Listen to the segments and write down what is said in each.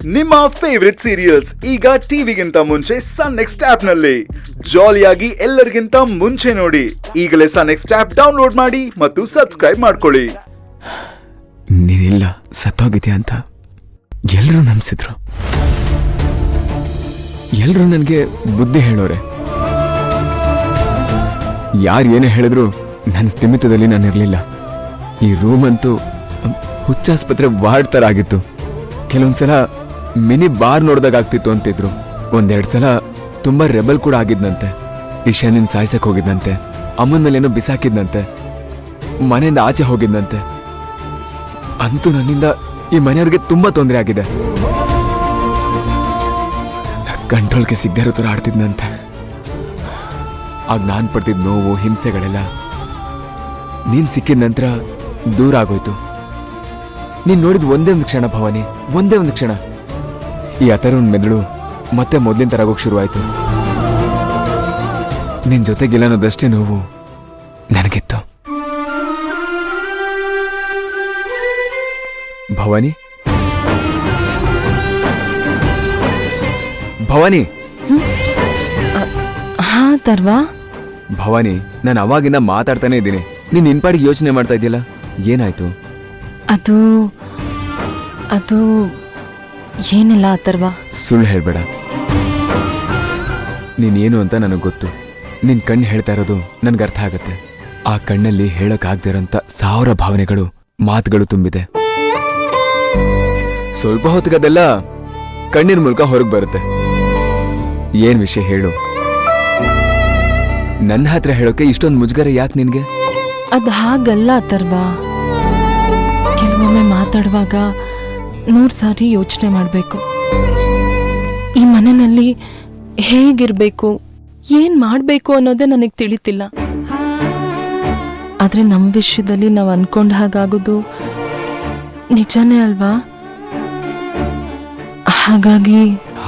ನಿಮ್ಮ favourite serials ಈಗ ಟಿವಿಗಿಂತ ಮುಂಚೆ ಸನ್ ನೆಕ್ಸ್ಟ್ ಆಪ್ ನಲ್ಲಿ ಜಾಲಿಯಾಗಿ ಎಲ್ಲರಿಗಿಂತ ಮುಂಚೆ ನೋಡಿ. ಈಗಲೇ ಸನ್ ನೆಕ್ಸ್ಟ್ ಆಪ್ ಡೌನ್ಲೋಡ್ ಮಾಡಿ ಮತ್ತು ಸಬ್ಸ್ಕ್ರೈಬ್ ಮಾಡ್ಕೊಳ್ಳಿ. ನೀನಿಲ್ಲ, ಸತ್ತೋಗಿದ್ಯಾ ಅಂತ ಎಲ್ಲರೂ ನಂಬಿಸಿದ್ರು. ಎಲ್ಲರೂ ನನಗೆ ಬುದ್ಧಿ ಹೇಳೋರೆ. ಯಾರು ಏನೇ ಹೇಳಿದ್ರು ನನ್ನ ಸ್ಥಿಮಿತದಲ್ಲಿ ನಾನಿರಲಿಲ್ಲ. ಈ ರೂಮ್ ಅಂತೂ ಹುಚ್ಚಾಸ್ಪತ್ರೆ ವಾರ್ಡ್ ಥರ ಆಗಿತ್ತು. ಕೆಲವೊಂದ್ಸಲ ಮಿನಿ ಬಾರ್ ನೋಡ್ದಾಗ್ತಿತ್ತು ಅಂತಿದ್ರು. ಒಂದೆರಡು ಸಲ ತುಂಬಾ ರೆಬಲ್ ಕೂಡ ಆಗಿದ್ನಂತೆ. ಇಶಾನಿನ್ ಸಾಯ್ಸಕ್ ಹೋಗಿದ್ನಂತೆ, ಅಮ್ಮನ ಮೇಲೇನೋ ಬಿಸಾಕಿದ್ನಂತೆ, ಮನೆಯಿಂದ ಆಚೆ ಹೋಗಿದ್ನಂತೆ. ಅಂತೂ ನನ್ನಿಂದ ಈ ಮನೆಯವ್ರಿಗೆ ತುಂಬಾ ತೊಂದರೆ ಆಗಿದೆ. ಕಂಟ್ರೋಲ್ಗೆ ಸಿಗದೇ ಇರೋ ಥರ ಆಡ್ತಿದ್ನಂತೆ. ಆಗ ನಾನು ಪಡ್ತಿದ್ದ ನೋವು, ಹಿಂಸೆಗಳೆಲ್ಲ ನೀನ್ ಸಿಕ್ಕಿದ ನಂತರ ದೂರ ಆಗೋಯ್ತು. ನೀನ್ ನೋಡಿದ ಒಂದೇ ಒಂದು ಕ್ಷಣ ಭವಾನಿ, ಒಂದೇ ಒಂದು ಕ್ಷಣ ಈ ಅಥರ್ವನ್ ಮೆದುಳು ಮತ್ತೆ ಮೊದಲಿನ ತರ ಆಗೋಕ್ ಶುರುವಾಯ್ತು. ನಿನ್ ಜೊತೆಗಿಲ್ಲ ಅನ್ನೋದಷ್ಟೇ ನೋವು ನನಗಿತ್ತು. ಭವಾನಿ, ಭವಾನಿ, ಹಾ ತರ್ವಾ. ಭವಾನಿ, ನಾನು ಅವಾಗಿಂದ ಮಾತಾಡ್ತಾನೆ ಇದ್ದೀನಿ. ನೀನ್ ನಿನ್ಪಾಡಿಗೆ ಯೋಚನೆ ಮಾಡ್ತಾ ಇದೆಯಲ್ಲ, ಏನಾಯ್ತು? ಅದು ಏನಿಲ್ಲ ಅಥರ್ವಾ. ಸುಳ್ಳು ಹೇಳ್ಬೇಡ. ನೀನೇನು ಅಂತ ನನಗೆ ಗೊತ್ತು. ನಿನ್ ಕಣ್ಣು ಹೇಳ್ತಾ ಇರೋದು ನನ್ಗೆ ಅರ್ಥ ಆಗತ್ತೆ. ಆ ಕಣ್ಣಲ್ಲಿ ಹೇಳಕ್ಕಾಗ್ದಿರೋಂಥ 1000 ಭಾವನೆಗಳು, ಮಾತುಗಳು ತುಂಬಿದೆ. ಸ್ವಲ್ಪ ಹೊತ್ತಿಗದೆಲ್ಲ ಕಣ್ಣಿನ ಮೂಲಕ ಹೊರಗೆ ಬರುತ್ತೆ. ಏನ್ ವಿಷಯ ಹೇಳು. ನನ್ನ ಹತ್ರ ಹೇಳೋಕೆ ಇಷ್ಟೊಂದು ಮುಜುಗರ ಯಾಕೆ ನಿನ್ಗೆ? ಅದು ಹಾಗಲ್ಲ ಅಥರ್ವಾ. ಕೆಲವೊಮ್ಮೆ ಮಾತಾಡುವಾಗ 100 ಸಾರಿ ಯೋಚನೆ ಮಾಡಬೇಕು. ಈ ಮನೆಯಲ್ಲಿ ಹೇಗಿರ್ಬೇಕು, ಏನ್ ಮಾಡಬೇಕು ಅನ್ನೋದೇ ನನಗೆ ತಿಳಿತಿಲ್ಲ. ಆದ್ರೆ ನಮ್ಮ ವಿಷಯದಲ್ಲಿ ನಾವು ಅನ್ಕೊಂಡ ಹಾಗಾಗೋದು ನಿಜನೇ ಅಲ್ವಾ?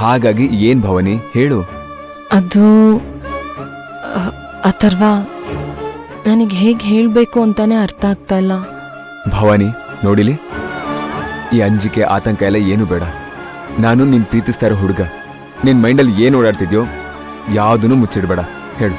ಹಾಗಾಗಿ ಏನ್ ಭವಾನಿ ಹೇಳು. ಅದು ಅಥರ್ವಾ, ನನಗೆ ಹೇಗೆ ಹೇಳಬೇಕು ಅಂತಾನೆ ಅರ್ಥ ಆಗ್ತಾ ಇಲ್ಲ. ಭವಾನಿ ನೋಡಿಲಿ, ಈ ಅಂಜಿಕೆ, ಆತಂಕ ಎಲ್ಲ ಏನು ಬೇಡ. ನಾನು ನಿನ್ ಪ್ರೀತಿಸ್ತಾ ಇರೋ ಹುಡುಗ. ನಿನ್ ಮೈಂಡಲ್ಲಿ ಏನು ಓಡಾಡ್ತಿದ್ಯೋ ಯಾವುದನ್ನು ಮುಚ್ಚಿಡ್ಬೇಡ. ಹೇಳು.